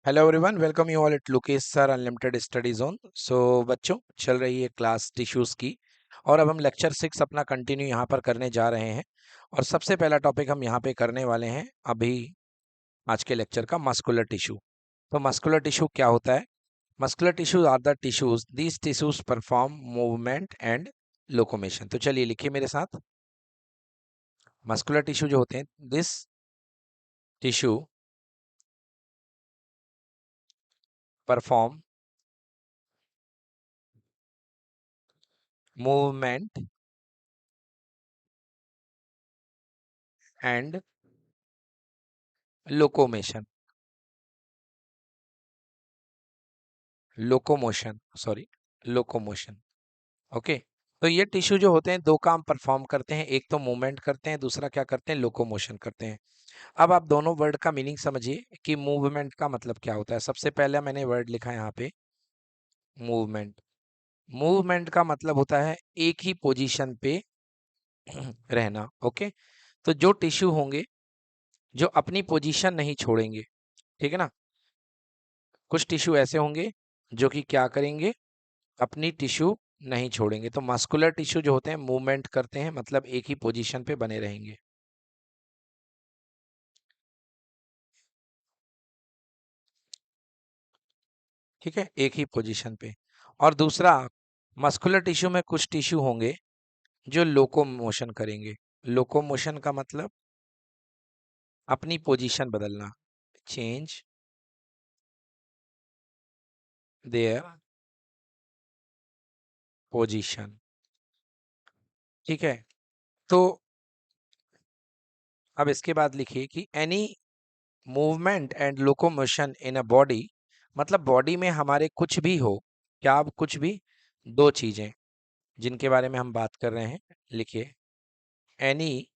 Hello everyone, welcome you all at Lokesh sir unlimited study zone. So बच्चों, चल रही है क्लास टिश्यूज की और अब हम लेक्चर 6 अपना कंटिन्यू यहाँ पर करने जा रहे हैं। और सबसे पहला टॉपिक हम यहाँ पे करने वाले हैं अभी आज के लेक्चर का मस्कुलर टिश्यू। तो मस्कुलर टिश्यू क्या होता है? Muscular tissues are the tissues, these tissues perform movement and locomotion. तो चलिए लिखिए मेरे साथ। मस्कुलर टिश्यू जो होते हैं, this tissue perform movement and locomotion. Locomotion, sorry, locomotion. Okay. तो ये टिश्यू जो होते हैं दो काम परफॉर्म करते हैं, एक तो मूवमेंट करते हैं, दूसरा क्या करते हैं, लोकोमोशन करते हैं। अब आप दोनों वर्ड का मीनिंग समझिए कि मूवमेंट का मतलब क्या होता है। सबसे पहले मैंने वर्ड लिखा है यहाँ पे मूवमेंट। मूवमेंट का मतलब होता है एक ही पोजीशन पे रहना। ओके। तो जो टिश्यू होंगे जो अपनी पोजीशन नहीं छोड़ेंगे, ठीक है ना। कुछ टिश्यू ऐसे होंगे जो कि क्या करेंगे, अपनी टिश्यू नहीं छोड़ेंगे। तो मस्कुलर टिश्यू जो होते हैं मूवमेंट करते हैं, मतलब एक ही पोजीशन पे बने रहेंगे। ठीक है, एक ही पोजीशन पे। और दूसरा, मस्कुलर टिश्यू में कुछ टिश्यू होंगे जो लोकोमोशन करेंगे। लोकोमोशन का मतलब अपनी पोजीशन बदलना, चेंज देयर पोजीशन। ठीक है। तो अब इसके बाद लिखिए कि any movement and locomotion in a body, मतलब बॉडी में हमारे कुछ भी हो, क्या अब कुछ भी, दो चीजें जिनके बारे में हम बात कर रहे हैं, लिखिए। Any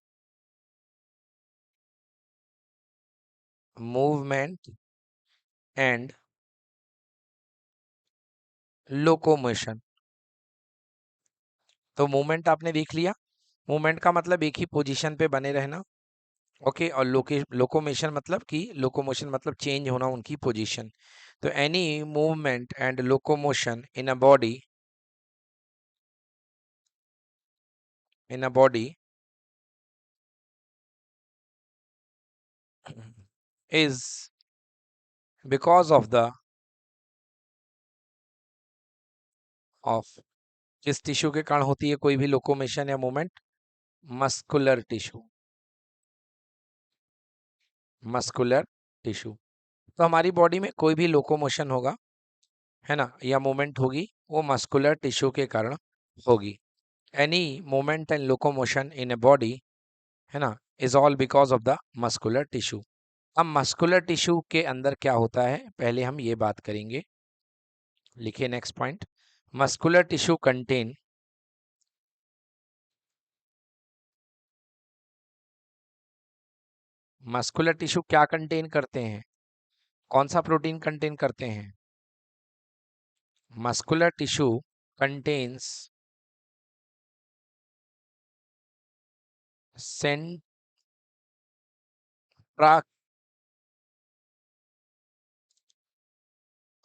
movement and locomotion. तो मूवमेंट आपने देख लिया, मूवमेंट का मतलब एक ही पोजीशन पे बने रहना। ओके। और लोकोमोशन मतलब कि लोकोमोशन मतलब चेंज होना उनकी पोजीशन। तो any movement and locomotion in a body is because of किस टिश्यू के कारण होती है कोई भी लोकोमोशन या movement? Muscular tissue. Muscular tissue. तो हमारी बॉडी में कोई भी लोकोमोशन होगा, है ना, या मूवमेंट होगी, वो मस्कुलर टिश्यू के कारण होगी। Any movement and locomotion in a body, है ना, is all because of the muscular tissue. अब मस्कुलर टिश्यू के अंदर क्या होता है, पहले हम ये बात करेंगे। लिखिए next point. Muscular tissue contain, muscular tissue क्या कंटेन करते हैं, कौन सा प्रोटीन कंटेन करते हैं? मस्कुलर टिश्यू कंटेन्स सेंट्रा,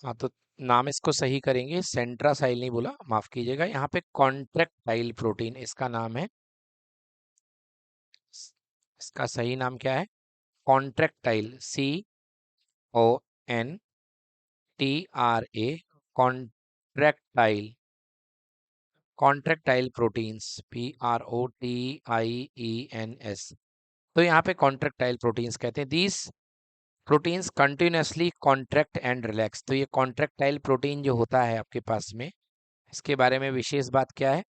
हाँ तो नाम इसको सही करेंगे, सेंट्रासाइल नहीं बोला, माफ कीजिएगा, यहाँ पे कॉन्ट्रैक्टाइल प्रोटीन इसका नाम है। इसका सही नाम क्या है? Contractile, CONTRA, contractile, contractile proteins, PROTIENS। तो यहाँ पे कॉन्ट्रैक्टाइल प्रोटीन्स कहते हैं। These proteins continuously contract and relax. तो ये कॉन्ट्रैक्टाइल प्रोटीन जो होता है आपके पास में, इसके बारे में विशेष बात क्या है?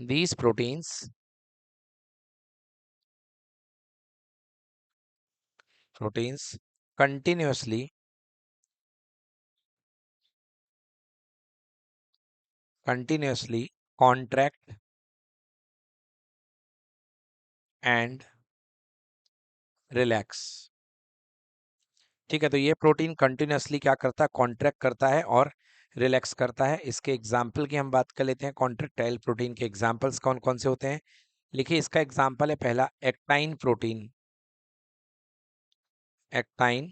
These proteins continuously contract and relax। ठीक है, तो ये प्रोटीन कंटिन्यूसली क्या करता है, कॉन्ट्रैक्ट करता है और रिलैक्स करता है। इसके एग्जाम्पल की हम बात कर लेते हैं। कॉन्ट्रैक्टाइल प्रोटीन के एग्जाम्पल्स कौन कौन से होते हैं? लिखिए, इसका एग्जाम्पल है पहला एक्टाइन प्रोटीन। एक्टाइन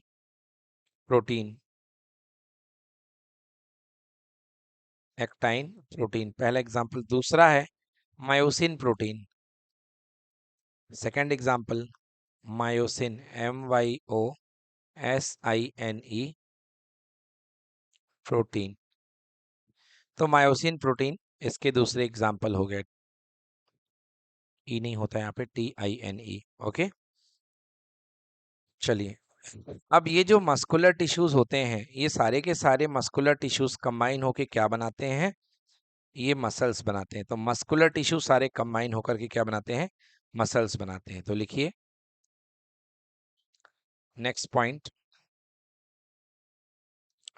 प्रोटीन, एक्टाइन प्रोटीन, पहला एग्जाम्पल। दूसरा है myosin protein, second example myosin, MYOSINE protein. तो मायोसिन प्रोटीन इसके दूसरे एग्जाम्पल हो गए। ई नहीं होता यहाँ पे, TINE। ओके, चलिए। अब ये जो मस्कुलर टिश्यूज होते हैं, ये सारे के सारे मस्कुलर टिश्यूज कंबाइन होके क्या बनाते हैं? ये मसल्स बनाते हैं। तो मस्कुलर टिश्यू सारे कंबाइन होकर के क्या बनाते हैं? मसल्स बनाते हैं। तो लिखिए नेक्स्ट पॉइंट,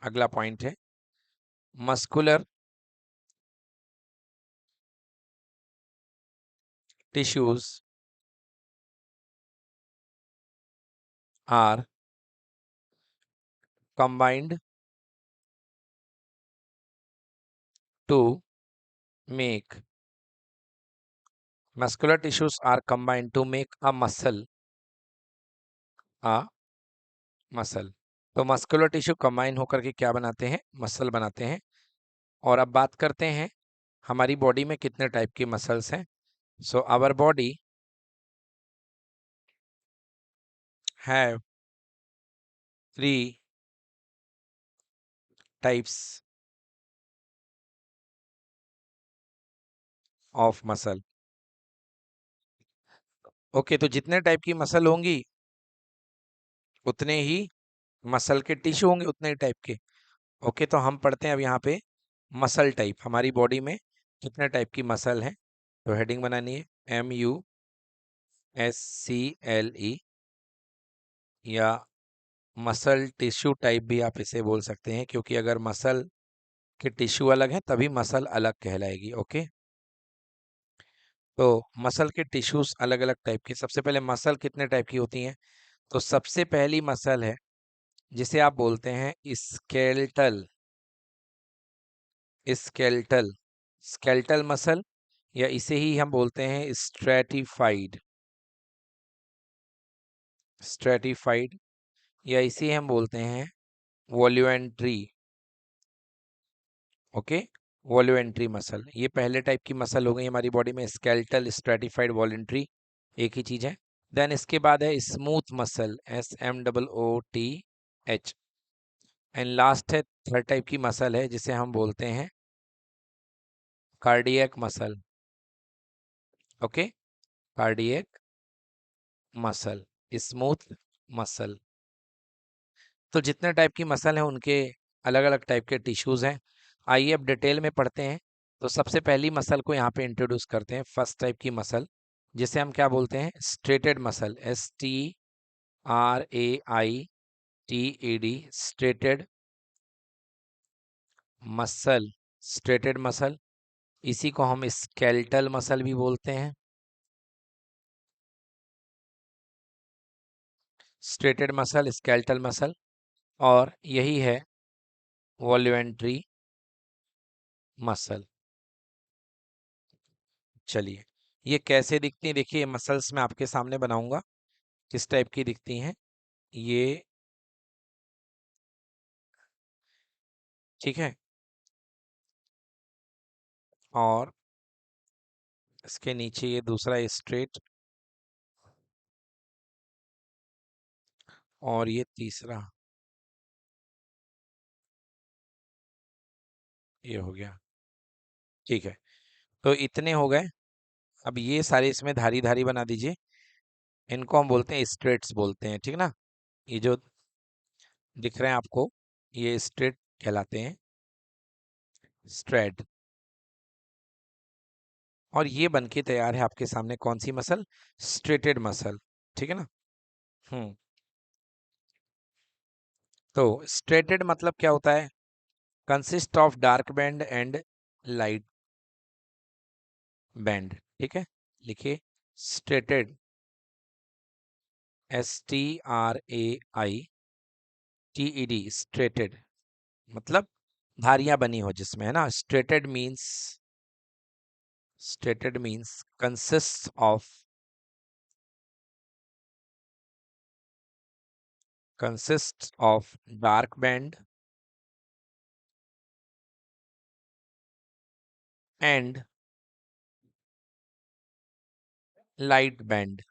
अगला पॉइंट है muscular tissues are combined to make, muscular tissues are combined to make a muscle, a muscle। तो मस्कुलर टिश्यू कंबाइन होकर के क्या बनाते हैं? मसल बनाते हैं। और अब बात करते हैं हमारी बॉडी में कितने टाइप की मसल्स हैं। So our body have 3 types of muscle. Okay, तो जितने टाइप की मसल होंगी उतने ही मसल के टिश्यू होंगे, उतने ही टाइप के। ओके, तो हम पढ़ते हैं अब यहाँ पे मसल टाइप, हमारी बॉडी में कितने टाइप की मसल है। तो हेडिंग बनानी है MUSCLE, या मसल टिश्यू टाइप भी आप इसे बोल सकते हैं, क्योंकि अगर मसल के टिश्यू अलग है तभी मसल अलग कहलाएगी। ओके, तो मसल के टिश्यूज अलग अलग टाइप के। सबसे पहले मसल कितने टाइप की होती हैं? तो सबसे पहली मसल है जिसे आप बोलते हैं स्केलेटल, स्केलेटल, स्केलेटल मसल, या इसे ही हम बोलते हैं स्ट्रेटिफाइड, स्ट्रेटिफाइड, या इसे हम बोलते हैं वॉल्यूमेंट्री। ओके, वॉल्यूमेंट्री मसल, ये पहले टाइप की मसल हो गई हमारी बॉडी में, स्केलेटल, स्ट्रेटिफाइड, वॉल्यूमेंट्री, एक ही चीज है। देन इसके बाद है smooth muscle, SMOOTH। And last है थर्ड टाइप की मसल है जिसे हम बोलते हैं cardiac muscle. Okay, cardiac muscle, smooth muscle. तो जितने टाइप की मसल हैं उनके अलग अलग टाइप के टिश्यूज हैं। आइए अब डिटेल में पढ़ते हैं। तो सबसे पहली मसल को यहाँ पे इंट्रोड्यूस करते हैं, फर्स्ट टाइप की मसल, जिसे हम क्या बोलते हैं? Striated muscle, STRAITED, striated muscle, striated muscle. इसी को हम स्केलेटल मसल भी बोलते हैं, स्ट्रेटेड मसल, स्केलेटल मसल। और यही है वॉल्यूमेंट्री मसल। चलिए, ये कैसे दिखती है देखिए, मसल्स मैं आपके सामने बनाऊंगा किस टाइप की दिखती हैं ये, ठीक है। और इसके नीचे ये दूसरा स्ट्रेट, और ये तीसरा, ये हो गया, ठीक है। तो इतने हो गए। अब ये सारे इसमें धारी धारी बना दीजिए, इनको हम बोलते हैं स्ट्रेट्स बोलते हैं, ठीक ना। ये जो दिख रहे हैं आपको, ये स्ट्रेट कहलाते हैं, स्ट्रेट। और ये बन के तैयार है आपके सामने कौन सी मसल? स्ट्रेटेड मसल, ठीक है ना। हम्म, तो स्ट्रेटेड मतलब क्या होता है? Consist of dark band and light band, ठीक है। लिखिए स्ट्रेटेड, STRAITED, स्ट्रेटेड मतलब धारियां बनी हो जिसमें, है ना। Striated means consist of consists of dark band and light band।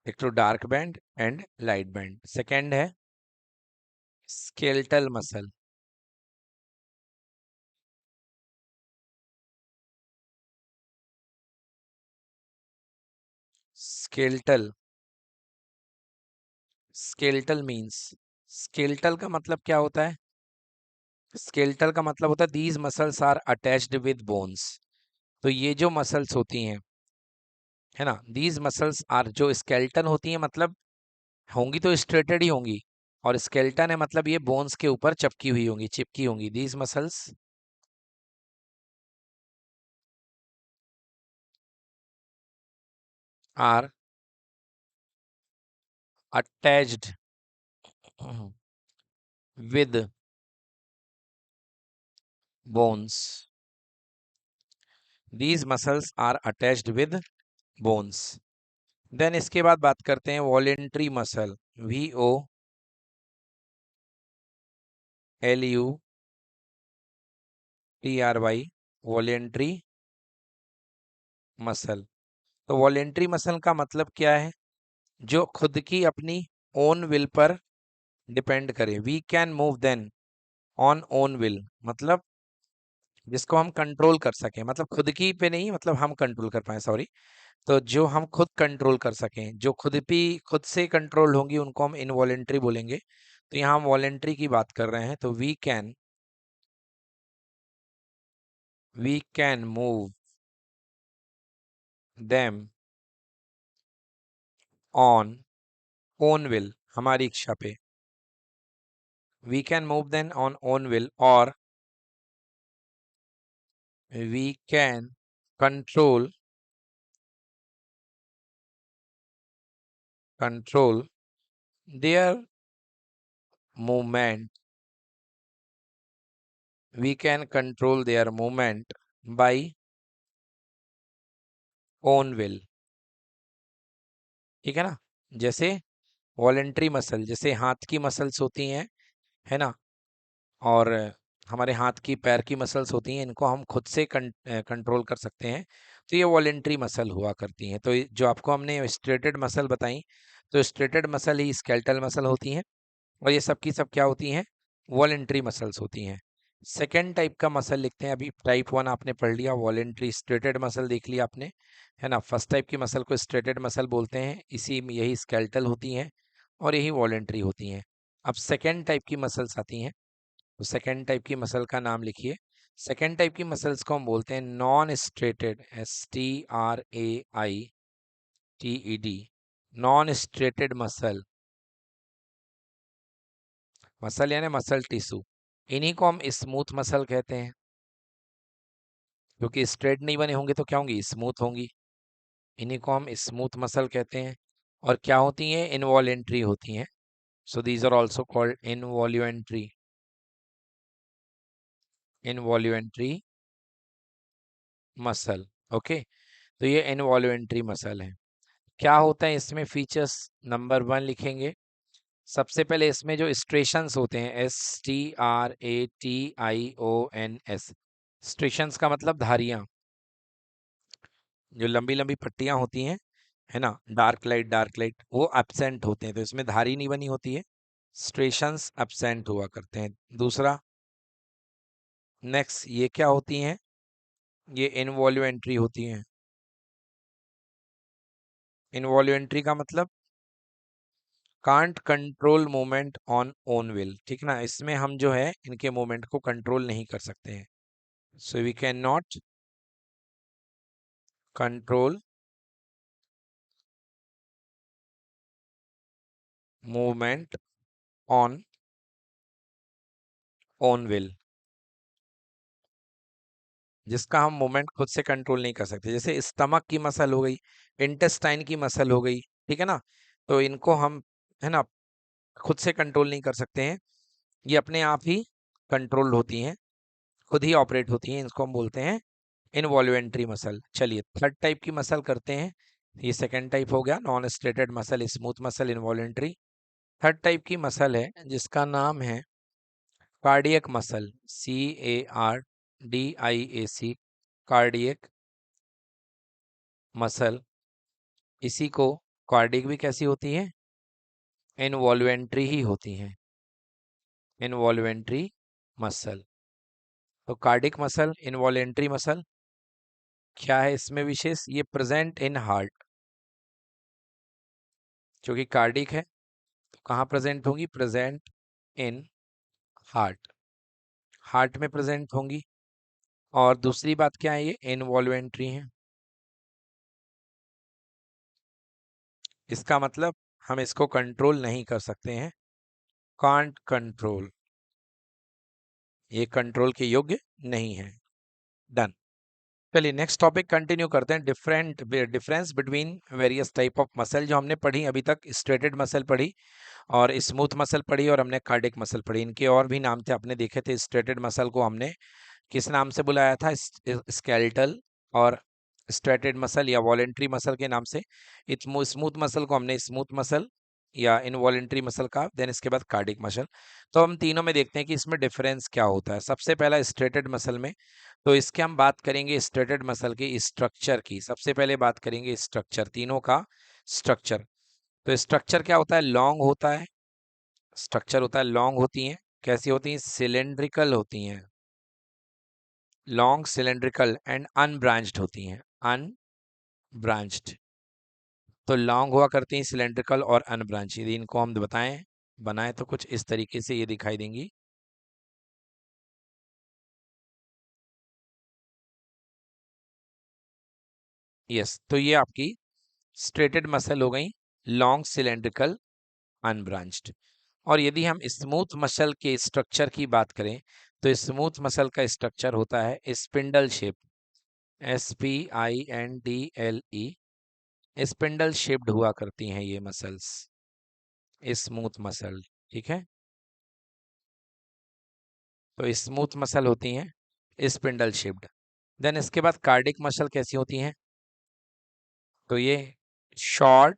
एक तो dark band and light band. Second है skeletal muscle. Skeletal, skeletal means, skeletal का मतलब क्या होता है? स्केलेटल का मतलब होता है these muscles are attached with bones. तो ये जो मसल्स होती हैं, है ना, दीज मसल्स आर, जो स्केलेटन होती हैं मतलब होंगी तो स्ट्रेटेड ही होंगी, और स्केलेटन है मतलब ये बोन्स के ऊपर चपकी हुई होंगी, चिपकी होंगी। These muscles are attached with bones. These muscles are attached with bones. Then इसके बाद बात करते हैं voluntary muscle. VOLUNTRY, voluntary muscle. तो वॉलेंट्री मसल का मतलब क्या है? जो खुद की अपनी ओन विल पर डिपेंड करे। We can move then on own will, मतलब जिसको हम कंट्रोल कर सकें, मतलब खुद की पे नहीं, मतलब हम कंट्रोल कर पाए, सॉरी। तो जो हम खुद कंट्रोल कर सकें, जो खुद भी खुद से कंट्रोल होंगी, उनको हम इनवॉलेंट्री बोलेंगे। तो यहाँ हम वॉलेंट्री की बात कर रहे हैं। तो we can move them on own will, हमारी इच्छा पे। We can move them on own will, और we can control control their movement. We can control their movement by own will. ठीक है ना? जैसे वॉलेंट्री मसल, जैसे हाथ की मसल्स होती हैं, है ना, और हमारे हाथ की पैर की मसल्स होती हैं, इनको हम खुद से कंट्रोल कर सकते हैं। तो ये वॉलेंट्री मसल हुआ करती हैं। तो जो आपको हमने स्ट्रेटेड मसल बताई, तो स्ट्रेटेड मसल ही स्केलेटल मसल होती हैं, और ये सब की सब क्या होती हैं? वॉलेंट्री मसल्स होती हैं। सेकेंड टाइप का मसल लिखते हैं। अभी टाइप 1 आपने पढ़ लिया, वॉलेंट्री स्ट्रेटेड मसल देख लिया आपने, है ना। फर्स्ट टाइप की मसल को स्ट्रेटेड मसल बोलते हैं, इसी में यही स्केलेटल होती हैं और यही वॉलेंट्री होती हैं। अब सेकेंड टाइप की मसल्स आती हैं। तो सेकेंड टाइप की मसल का नाम लिखिए। सेकेंड टाइप की मसल्स को हम बोलते हैं non striated, STRAITED, non striated muscle. Muscle यानी मसल टिश्यू। इन्हीं को हम स्मूथ मसल कहते हैं, क्योंकि स्ट्रेट नहीं बने होंगे तो क्या होंगी? स्मूथ होंगी। इन्हीं को हम स्मूथ मसल कहते हैं। और क्या होती हैं? इनवॉलेंट्री होती हैं। So these are also called involuntary, involuntary muscle. Okay, तो ये इनवॉल्यूंट्री मसल है। क्या होता है इसमें फीचर्स? नंबर 1 लिखेंगे। सबसे पहले इसमें जो स्ट्रेशंस होते हैं, STRATIONS, स्ट्रेशंस का मतलब धारियां, जो लंबी लंबी पट्टियां होती हैं, है ना, डार्क लाइट, वो एब्सेंट होते हैं, तो इसमें धारी नहीं बनी होती है, स्ट्रेशंस एब्सेंट हुआ करते हैं। दूसरा, नेक्स्ट, ये क्या होती हैं? ये इनवॉल्यूंट्री होती हैं। इनवॉल्यूंट्री का मतलब can't control movement on own will. ठीक ना, इसमें हम जो है इनके मूवमेंट को कंट्रोल नहीं कर सकते हैं। So we can not control movement on own will, जिसका हम मूवमेंट खुद से कंट्रोल नहीं कर सकते। जैसे स्टमक की मसल हो गई, इंटेस्टाइन की मसल हो गई, ठीक है ना, तो इनको हम, है ना, खुद से कंट्रोल नहीं कर सकते हैं। ये अपने आप ही कंट्रोल होती हैं, खुद ही ऑपरेट होती हैं। इसको हम बोलते हैं इनवॉल्यूंट्री मसल। चलिए थर्ड टाइप की मसल करते हैं। ये सेकंड टाइप हो गया, non striated muscle, smooth muscle, involuntary. Third type की मसल है जिसका नाम है cardiac muscle, CARDIAC, cardiac muscle. इसी को कार्डियक भी कैसी होती है, इनवॉल्वेंट्री ही होती हैं, इनवॉल्वेंट्री मसल। तो कार्डिक मसल, इनवॉलेंट्री मसल, क्या है इसमें विशेष, ये प्रेजेंट इन हार्ट, जो कि कार्डिक है तो कहाँ प्रेजेंट होंगी, प्रेजेंट इन हार्ट, हार्ट में प्रेजेंट होंगी। और दूसरी बात क्या है, ये इनवॉल्वेंट्री है। इसका मतलब हम इसको कंट्रोल नहीं कर सकते हैं, कांट कंट्रोल, ये कंट्रोल के योग्य नहीं है। डन। चलिए नेक्स्ट टॉपिक कंटिन्यू करते हैं, difference between various type of muscle. जो हमने पढ़ी अभी तक, स्ट्रेटेड मसल पढ़ी और स्मूथ मसल पढ़ी और हमने कार्डिक मसल पढ़ी। इनके और भी नाम थे, आपने देखे थे। स्ट्रेटेड मसल को हमने किस नाम से बुलाया था, स्केलेटल और स्ट्रेटेड मसल या वॉलेंट्री मसल के नाम से। स्मूथ मसल को हमने स्मूथ मसल या इनवॉलेंट्री मसल का, देन इसके बाद कार्डिक मसल। तो हम तीनों में देखते हैं कि इसमें डिफरेंस क्या होता है। सबसे पहला स्ट्रेटेड मसल में, तो इसके हम बात करेंगे स्ट्रेटेड मसल के स्ट्रक्चर की। सबसे पहले बात करेंगे स्ट्रक्चर, तीनों का स्ट्रक्चर। तो स्ट्रक्चर क्या होता है, लॉन्ग होता है, स्ट्रक्चर होता है लॉन्ग होती हैं। कैसी होती हैं, सिलेंड्रिकल होती हैं, लॉन्ग सिलेंड्रिकल एंड अनब्रांच्ड होती हैं, अनब्रांच्ड। तो लॉन्ग हुआ करती हैं, सिलेंड्रिकल और अनब्रांच। यदि इनको हम बताएं बनाएं तो कुछ इस तरीके से ये दिखाई देंगी। यस, तो ये आपकी स्ट्रेटेड मसल हो गई, लॉन्ग सिलेंड्रिकल अनब्रांच्ड। और यदि हम स्मूथ मसल के स्ट्रक्चर की बात करें तो स्मूथ मसल का स्ट्रक्चर होता है spindle shape, SPINDLE, spindle shaped हुआ करती हैं ये मसल्स, स्मूथ मसल। ठीक है, तो स्मूथ मसल होती हैं स्पिंडल शेप्ड। देन इसके बाद कार्डिक मसल कैसी होती हैं, तो ये शॉर्ट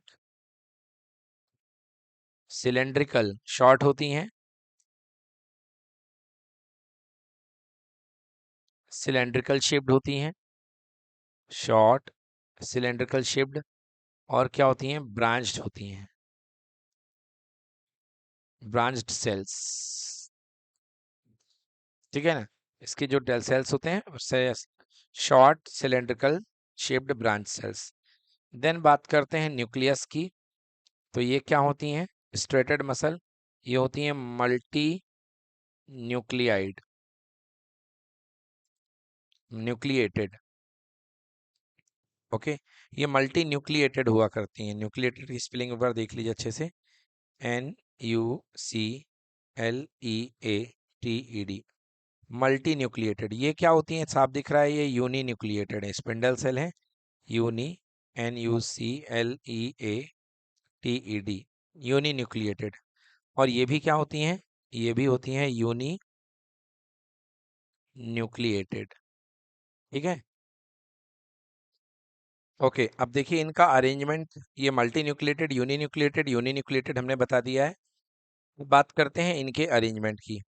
सिलेंड्रिकल, शॉर्ट होती हैं, सिलेंड्रिकल शेप्ड होती हैं, शॉर्ट सिलेंड्रिकल शेप्ड। और क्या होती हैं, ब्रांच्ड होती हैं, ब्रांच्ड सेल्स। ठीक है ना, इसके जो डेल सेल्स होते हैं उससे short cylindrical shaped branch cells. Then बात करते हैं न्यूक्लियस की। तो ये क्या होती हैं, स्ट्रेटेड मसल, ये होती हैं मल्टी न्यूक्लियाइड, न्यूक्लिएटेड। ओके, ये मल्टी न्यूक्लिएटेड हुआ करती हैं। न्यूक्लिएटेड की स्पेलिंग एक बार देख लीजिए अच्छे से, NUCLEATED, मल्टी न्यूक्लिएटेड। ये क्या होती हैं, साफ दिख रहा है, ये यूनी न्यूक्लिएटेड है, स्पिंडल सेल है, यूनी, NUCLEATED, यूनी न्यूक्लिएटेड। और ये भी क्या होती हैं, ये भी होती हैं यूनी न्यूक्लिएटेड। ठीक है, ओके। अब देखिए इनका अरेंजमेंट, ये मल्टी न्यूक्लिएटेड, यूनी न्यूक्लिएटेड हमने बता दिया है। बात करते हैं इनके अरेंजमेंट की।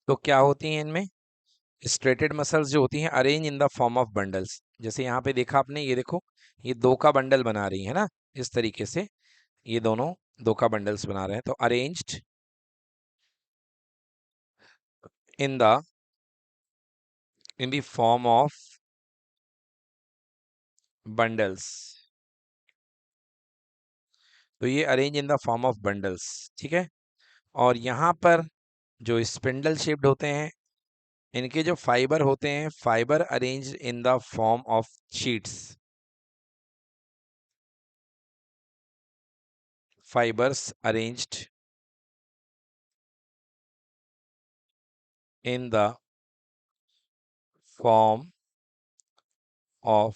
तो क्या होती हैं इनमें, स्ट्रेटेड मसल्स जो होती हैं arrange in the form of bundles. जैसे यहाँ पे देखा आपने, ये देखो, ये दो का बंडल बना रही है ना, इस तरीके से ये दोनों दो का बंडल्स बना रहे हैं। तो arranged in the in the form of bundles, तो ये arrange in the form of bundles. ठीक है, और यहाँ पर जो स्पिंडल शेप्ड होते हैं, इनके जो फाइबर होते हैं, fibre arrange in the form of sheets, fibers arranged in the form of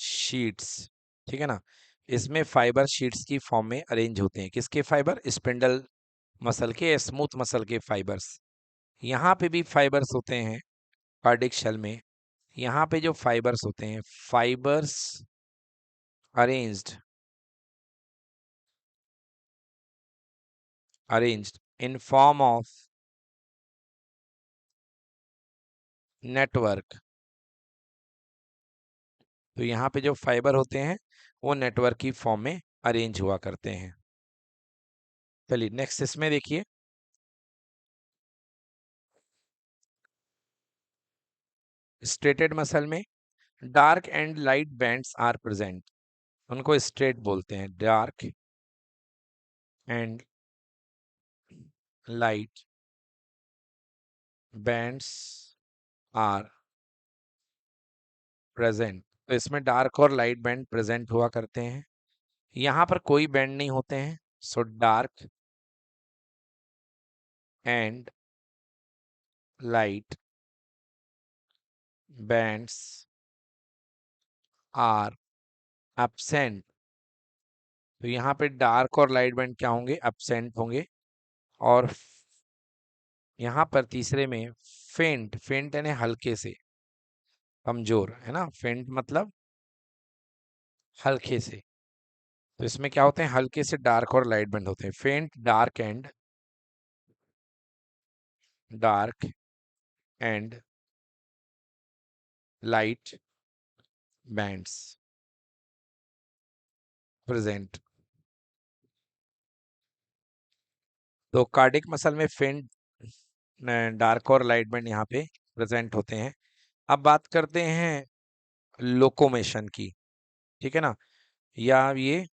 sheets. ठीक है ना, इसमें फाइबर शीट्स की फॉर्म में अरेंज होते हैं। किसके फाइबर, स्पिंडल मसल के, स्मूथ मसल के फाइबर्स। यहाँ पे भी फाइबर्स होते हैं कार्डिक शेल में, यहाँ पे जो फाइबर्स होते हैं, fibres arranged arranged in form of network। तो यहाँ पे जो फाइबर होते हैं वो नेटवर्क की फॉर्म में अरेंज हुआ करते हैं। चलिए नेक्स्ट इसमें देखिए, स्ट्रेटेड मसल में dark and light bands are present. उनको स्ट्रेट बोलते हैं, dark and light bands are present. तो इसमें डार्क और लाइट बैंड प्रेजेंट हुआ करते हैं। यहाँ पर कोई बैंड नहीं होते हैं, so dark and light bands are absent. तो यहाँ पे डार्क और लाइट बैंड क्या होंगे, एब्सेंट होंगे। और यहाँ पर तीसरे में फेंट, फेंट यानी हल्के से, कमजोर, है ना, फेंट मतलब हल्के से। तो इसमें क्या होते हैं, हल्के से डार्क और लाइट बैंड होते हैं, फेंट dark and light bands present. तो कार्डिक मसल में फेंट, डार्क और लाइट बैंड यहाँ पे प्रेजेंट होते हैं। अब बात करते हैं लोकोमेशन की, ठीक है ना, या ये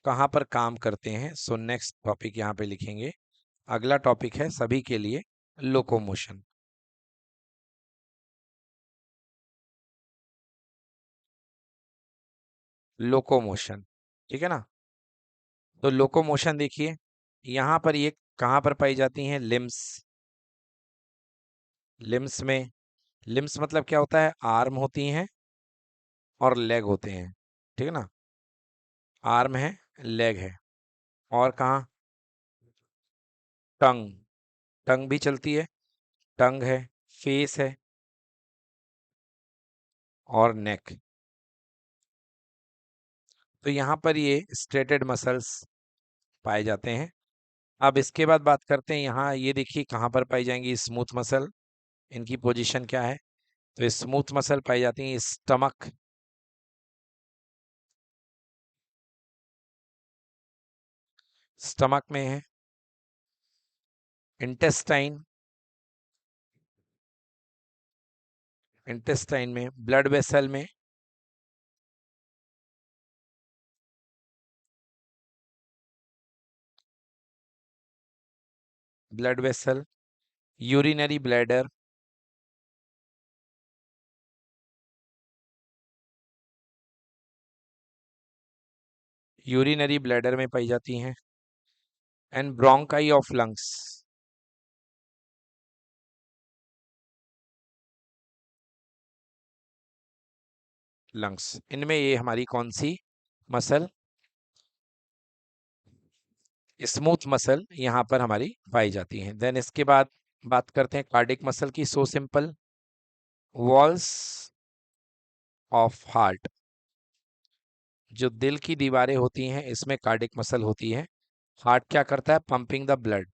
कहाँ पर काम करते हैं। सो नेक्स्ट टॉपिक यहाँ पे लिखेंगे, अगला टॉपिक है सभी के लिए लोकोमोशन। लोकोमोशन, ठीक है ना। तो लोकोमोशन देखिए, यहाँ पर ये कहाँ पर पाई जाती हैं, लिम्स। लिम्स में, लिम्स मतलब क्या होता है, आर्म होती हैं और लेग होते हैं, ठीक है ना। आर्म है, लेग है, और कहाँ, टंग, टंग भी चलती है, टंग है, फेस है और नेक। तो यहाँ पर ये स्ट्रेटेड मसल्स पाए जाते हैं। अब इसके बाद बात करते हैं, यहाँ ये देखिए कहाँ पर पाई जाएंगी स्मूथ मसल, इनकी पोजीशन क्या है। तो स्मूथ मसल पाई जाती है स्टमक, स्टमक में है, इंटेस्टाइन, इंटेस्टाइन में, ब्लड वेसल में, blood vessel, urinary bladder, urinary bladder में पाई जाती हैं, and bronchi of lungs, lungs, इनमें ये हमारी कौन सी मसल, स्मूथ मसल यहाँ पर हमारी पाई जाती हैं। देन इसके बाद बात करते हैं कार्डिक मसल की, so simple, walls of heart, जो दिल की दीवारें होती हैं इसमें कार्डिक मसल होती है। हार्ट क्या करता है, pumping the blood,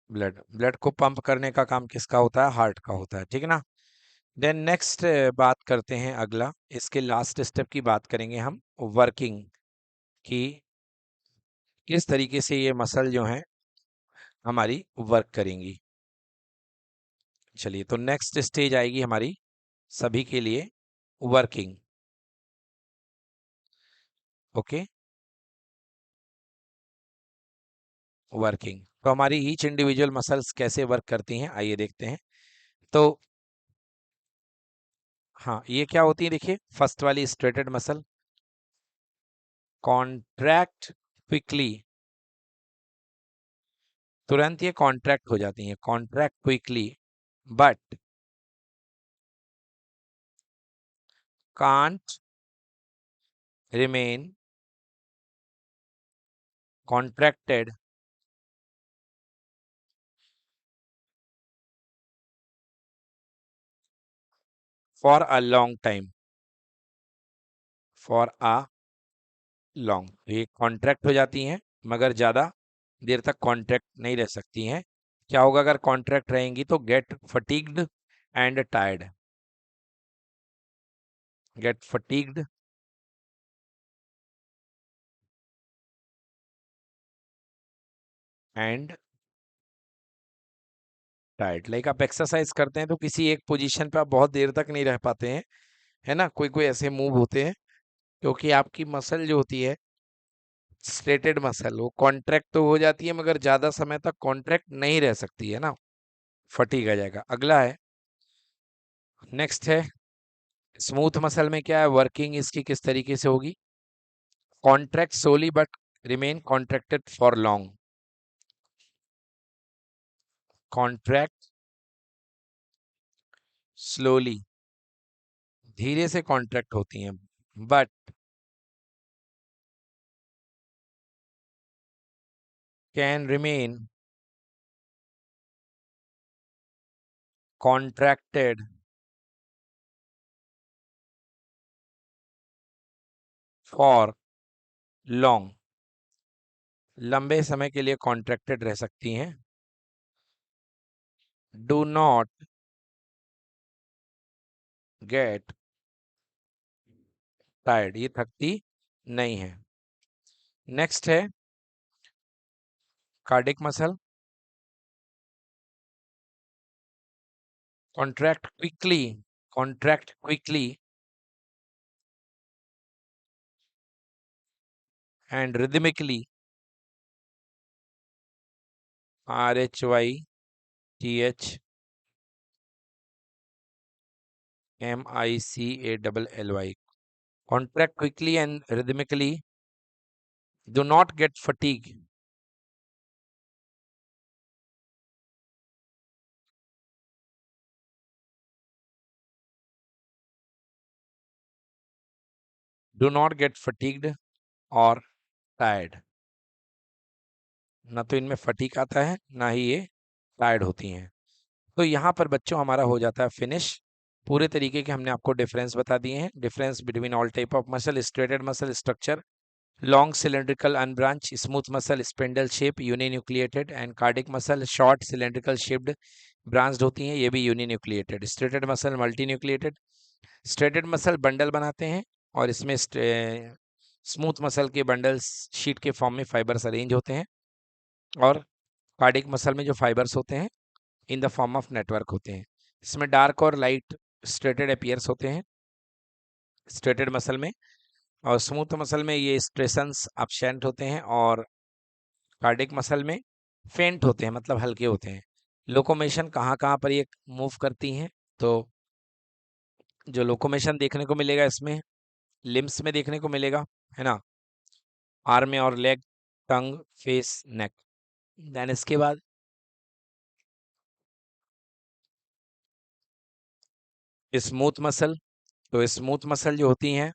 blood, blood को पंप करने का काम किसका होता है, हार्ट का होता है, ठीक है ना। देन नेक्स्ट बात करते हैं, अगला इसके लास्ट स्टेप की बात करेंगे हम, वर्किंग की, किस तरीके से ये मसल जो है हमारी वर्क करेंगी। चलिए, तो नेक्स्ट स्टेज आएगी हमारी सभी के लिए, वर्किंग। ओके, वर्किंग, तो हमारी ईच इंडिविजुअल मसल्स कैसे वर्क करती हैं आइए देखते हैं। तो हाँ, ये क्या होती है देखिए, फर्स्ट वाली स्ट्रेटेड मसल कॉन्ट्रैक्ट क्विकली, तुरंत ये कॉन्ट्रैक्ट हो जाती हैं, contract quickly, but can't remain contracted for a long time. For a long, ये कॉन्ट्रैक्ट हो जाती हैं मगर ज़्यादा देर तक कॉन्ट्रैक्ट नहीं रह सकती हैं। क्या होगा अगर कॉन्ट्रैक्ट रहेंगी तो get fatigued and tired, get fatigued and tired. Like आप एक्सरसाइज करते हैं तो किसी एक पोजीशन पे आप बहुत देर तक नहीं रह पाते हैं, है ना, कोई कोई ऐसे मूव होते हैं क्योंकि आपकी मसल जो होती है स्ट्रेटेड मसल, वो कॉन्ट्रैक्ट तो हो जाती है मगर ज्यादा समय तक कॉन्ट्रैक्ट नहीं रह सकती है ना, फटीग आ जाएगा। अगला है, नेक्स्ट है स्मूथ मसल में क्या है, वर्किंग इसकी किस तरीके से होगी, contract slowly but remain contracted for long, contract slowly, धीरे से कॉन्ट्रैक्ट होती हैं but can remain contracted for long, लंबे समय के लिए कॉन्ट्रैक्टेड रह सकती हैं। डू नॉट गेट टायर्ड, ये थकती नहीं है। नेक्स्ट है cardiac muscle, contract quickly, contract quickly and rhythmically, RHYTH MICALLY, contract quickly and rhythmically, do not get fatigue, do not get fatigued और टायर्ड, ना तो इनमें फटीक आता है ना ही ये टायर्ड होती हैं। तो यहाँ पर बच्चों हमारा हो जाता है फिनिश। पूरे तरीके के हमने आपको डिफरेंस बता दिए हैं, difference between all type of muscle, striated muscle structure, long cylindrical unbranch, smooth muscle spindle shape uninucleated, and cardiac muscle short cylindrical shaped branched होती हैं, ये भी uninucleated. Striated muscle multi nucleated, striated muscle bundle बनाते हैं और इसमें smooth muscle के bundles sheet के फॉर्म में फाइबर्स अरेंज होते हैं, और कार्डिक मसल में जो फाइबर्स होते हैं in the form of network होते हैं। इसमें डार्क और लाइट स्ट्रेटेड अपीयर्स होते हैं स्ट्रेटेड मसल में, और स्मूथ मसल में ये स्ट्रेसन्स अपशेंट होते हैं, और कार्डिक मसल में फेंट होते हैं, मतलब हल्के होते हैं। लोकोमेशन कहाँ कहाँ पर ये मूव करती हैं, तो जो लोकोमेशन देखने को मिलेगा इसमें लिम्स में देखने को मिलेगा, है ना, आर्म में और लेग, टंग, फेस, नेक। देन इसके बाद स्मूथ मसल, तो स्मूथ मसल जो होती हैं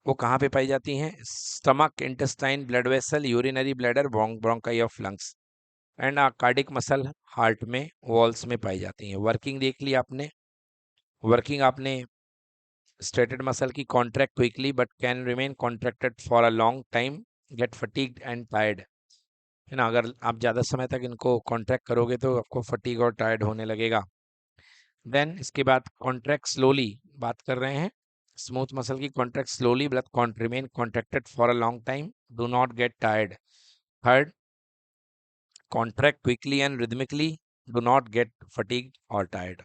वो कहाँ पे पाई जाती हैं, stomach, intestine, blood vessel, urinary bladder, bronchi of lungs, and cardiac muscle heart में वॉल्स में पाई जाती हैं। वर्किंग देख ली आपने, वर्किंग आपने स्ट्रेटेड मसल की, contract quickly but can remain contracted for a long time, get fatigued and tired, है ना, अगर आप ज़्यादा समय तक इनको कॉन्ट्रैक्ट करोगे तो आपको फटीग और टायर्ड होने लगेगा। देन इसके बाद कॉन्ट्रैक्ट स्लोली बात कर रहे हैं, स्मूथ मसल की contract slowly but remain contracted for a long time, do not get tired. Third, contract quickly and rhythmically, do not gate fatigued और टायर्ड।